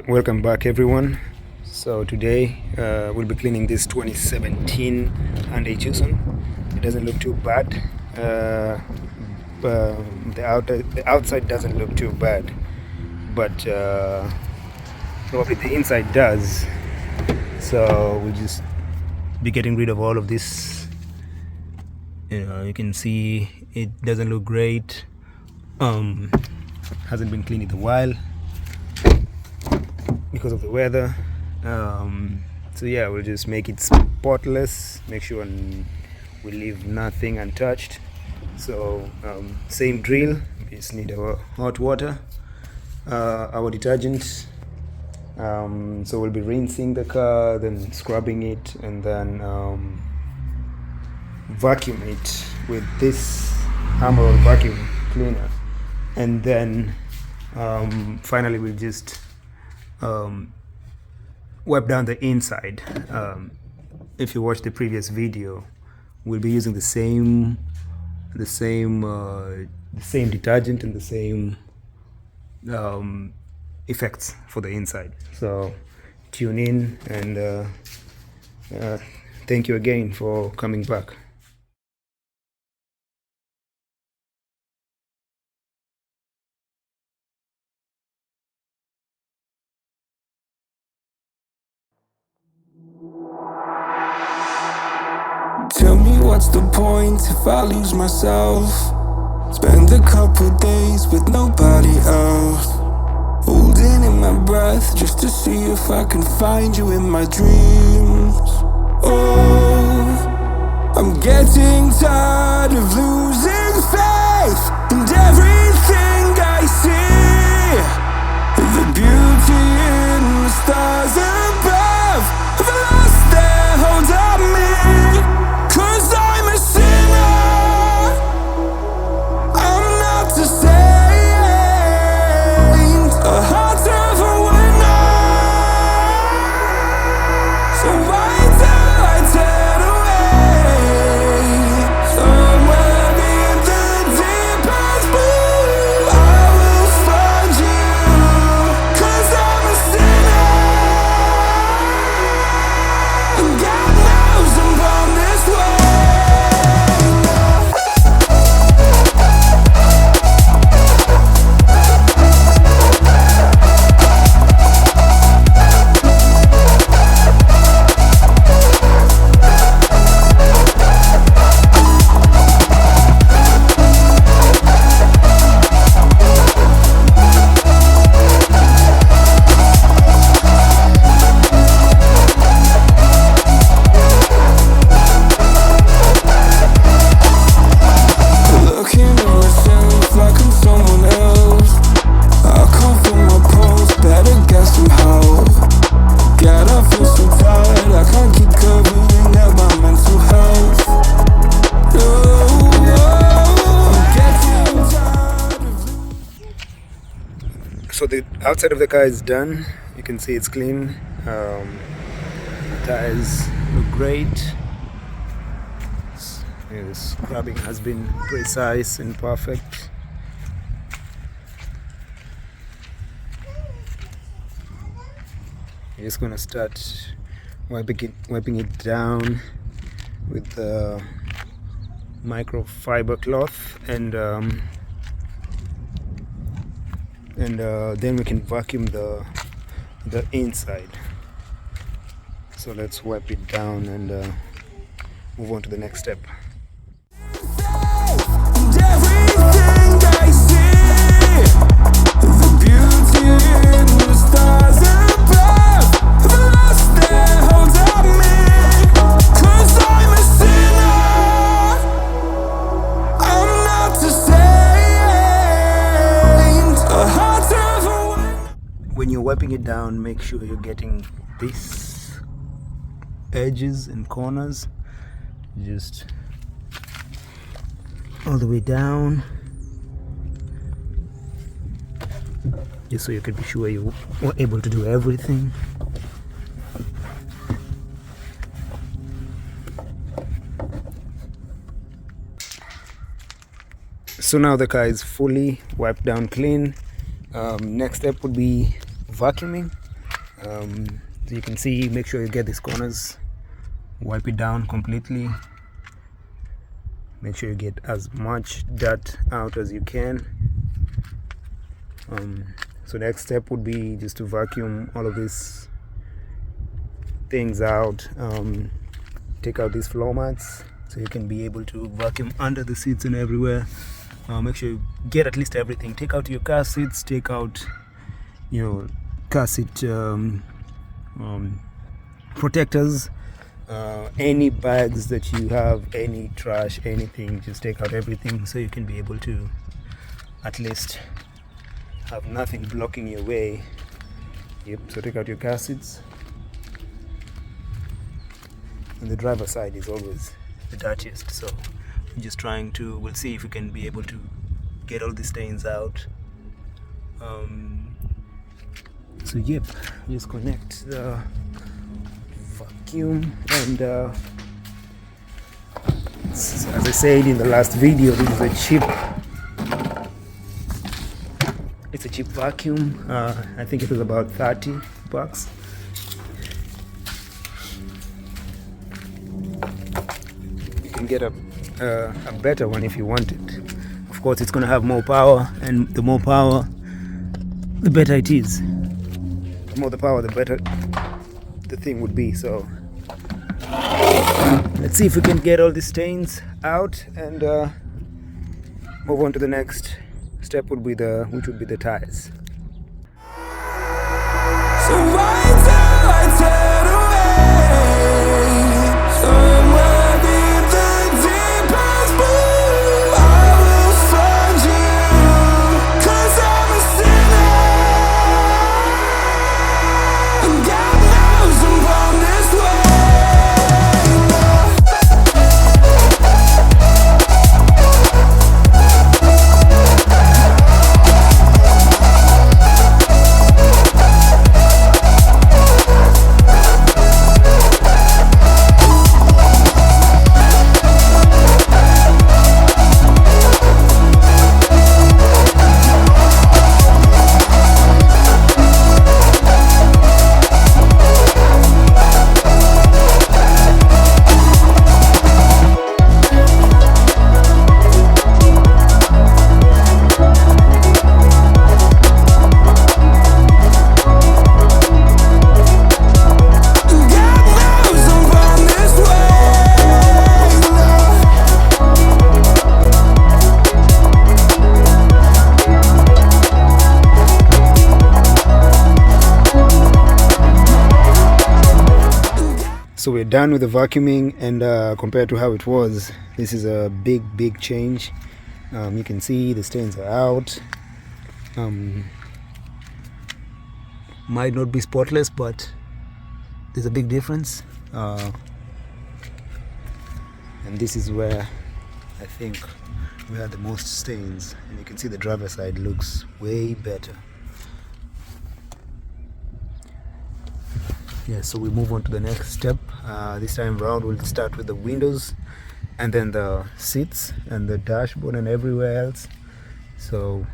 Welcome back, everyone. So today we'll be cleaning this 2017 Hyundai Tucson. It doesn't look too bad. The outside doesn't look too bad, but probably the inside does. So we'll just be getting rid of all of this. You can see it doesn't look great. Hasn't been cleaned in a while because of the weather. So yeah, we'll just make it spotless, make sure we leave nothing untouched. So same drill, we just need our hot water, our detergent. So we'll be rinsing the car, then scrubbing it, and then vacuum it with this hammer vacuum cleaner, and then finally we'll just wipe down the inside. If you watch the previous video, we'll be using the same detergent and the same effects for the inside. So tune in, and thank you again for coming back. Tell me what's the point if I lose myself? Spend a couple days with nobody else, holding in my breath just to see if I can find you in my dreams. Oh, I'm getting tired of losing faith in everything I see. The beauty in the stars above have lost their hold on me. 'Cause I'm a sinner, I'm not a saint, a heart of a winner. So why do I turn away? Somewhere in the deepest blue, I will find you. 'Cause I'm a sinner, and God knows I'm born this way. Looking at myself like I'm someone else. I can't feel my pulse, better get some help. God, I feel so tired, I can't keep covering up my mental health. No, I'm getting tired of. So the outside of the car is done. You can see it's clean. Tires look great. The scrubbing has been precise and perfect. I'm just gonna start wiping it down with the microfiber cloth, and then we can vacuum the inside. So let's wipe it down and move on to the next step. And everything I see, the beauty in the stars above have lost their hold on me. 'Cause I'm a sinner, I'm not a saint, a heart of a winner. When you're wiping it down, make sure you're getting these edges and corners just all the way down, just so you can be sure you were able to do everything. So now the car is fully wiped down clean. Next step would be vacuuming. So you can see, make sure you get these corners, wipe it down completely, make sure you get as much dirt out as you can. So next step would be just to vacuum all of these things out. Take out these floor mats so you can be able to vacuum under the seats and everywhere. Make sure you get at least everything. Take out your car seats, take out your car seat protectors, any bags that you have, any trash, anything, just take out everything so you can be able to at least have nothing blocking your way. Yep, so take out your car seats. And the driver's side is always the dirtiest, so we're just trying to, we'll see if we can be able to get all the stains out. So yep, just connect the vacuum, and as I said in the last video, this is a cheap vacuum. I think it was about $30. You can get a better one if you want it. Of course, it's going to have more power, and the more power, the better it is. The more the power, the better the thing would be. So let's see if we can get all the stains out and move on to the next step, which would be the tires. So why do I turn away? Somewhere in the deepest blue, I will find you, 'cause I'm a sinner, and God knows I'm born this way. So we're done with the vacuuming, and compared to how it was, this is a big change. You can see the stains are out. Might not be spotless, but there's a big difference. And this is where I think we had the most stains, and you can see the driver's side looks way better. Yeah, so we move on to the next step. This time around we'll start with the windows, and then the seats and the dashboard and everywhere else. So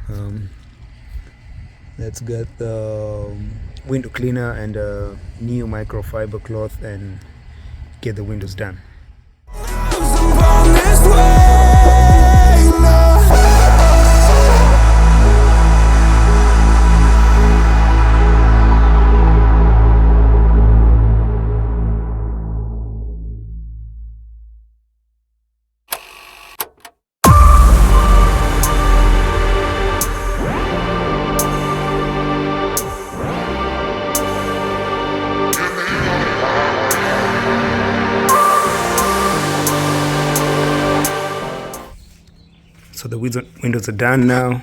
let's get the window cleaner and a new microfiber cloth and get the windows done. So the windows are done now.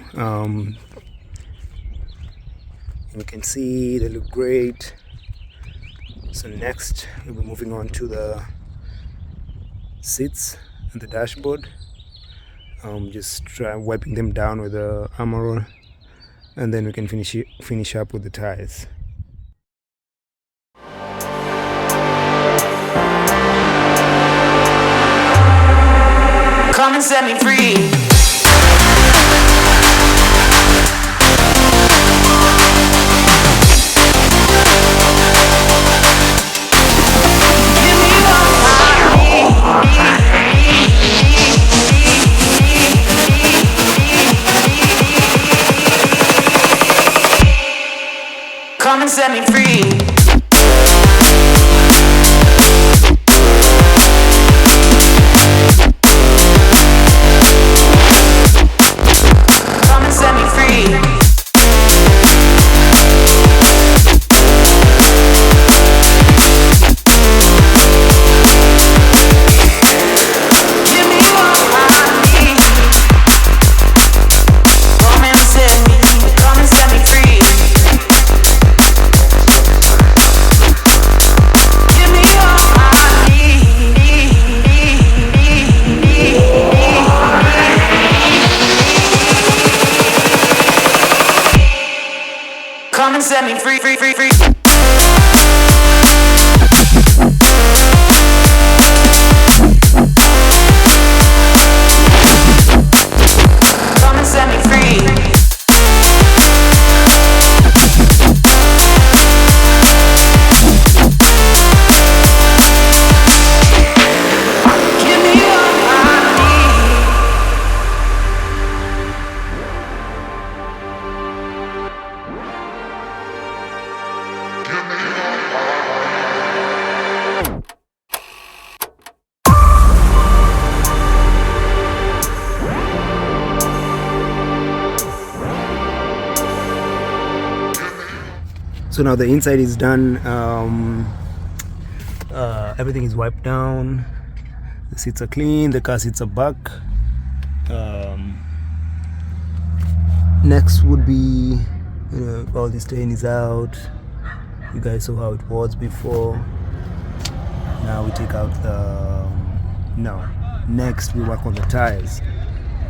You can see they look great. So next we'll be moving on to the seats and the dashboard. Just try wiping them down with the Armor All, and then we can finish up with the tires. Come and set me free. Come and set me free. Come and set me free. Give me what I need. Come and set me free. Give me what I need. Come and set me free, free, free, free. Come and set me free. Give me what I need. So now the inside is done. Everything is wiped down. The seats are clean. The car seats are back. Next would be, all the stain is out. You guys saw how it was before. Now we take out the. Next we work on the tires.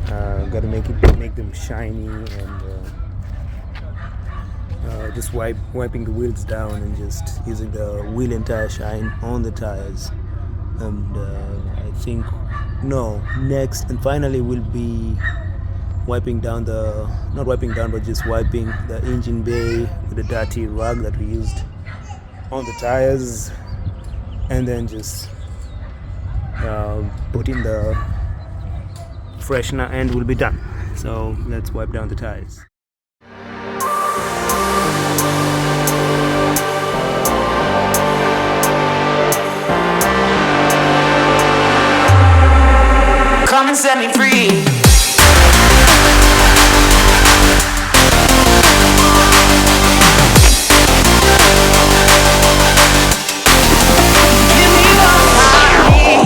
Got to make them shiny and. Just wiping the wheels down and just using the wheel and tire shine on the tires. And I think next and finally we'll be wiping down just wiping the engine bay with the dirty rag that we used on the tires, and then just put in the freshener and we'll be done. So let's wipe down the tires. Come and set me free. Give me what I need.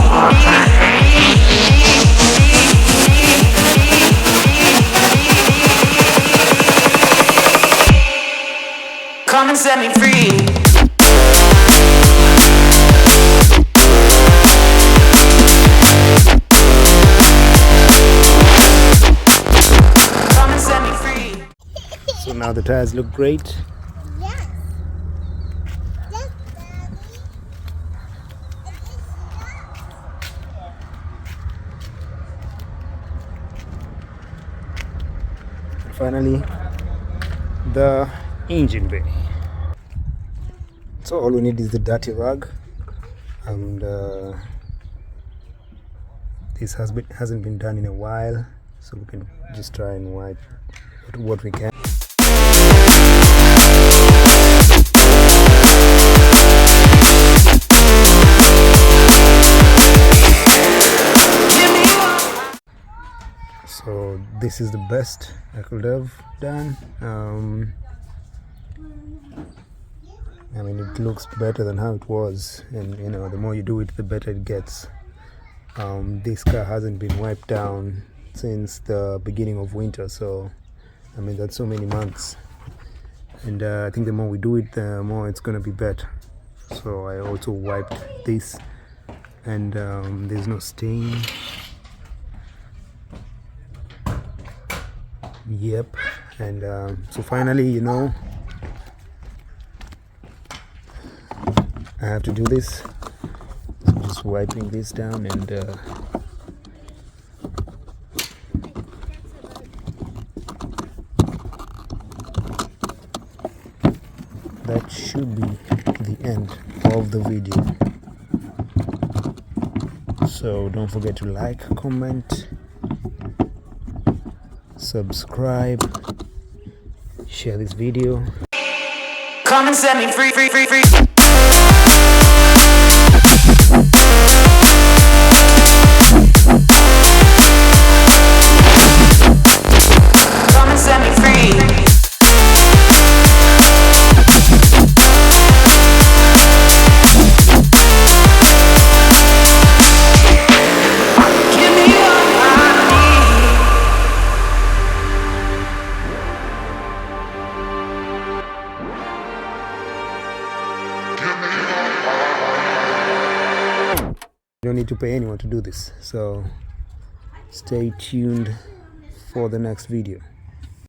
Come and set me free. So now the tires look great. Yes. Yes, And finally, the engine bay. So all we need is the dirty rag, and this hasn't been done in a while, so we can just try and wipe what we can. So this is the best I could have done. I mean, it looks better than how it was, and the more you do it, the better it gets. This car hasn't been wiped down since the beginning of winter, so I mean that's so many months, and I think the more we do it, the more it's gonna be better. So I also wiped this, and there's no stain. Yep. And so finally, I have to do this. So just wiping this down, and that should be the end of the video. So don't forget to like, comment, subscribe, share this video. come and set me free, free, free, free. Come and set me free. Give me all I need. You don't need to pay anyone to do this, so stay tuned for the next video.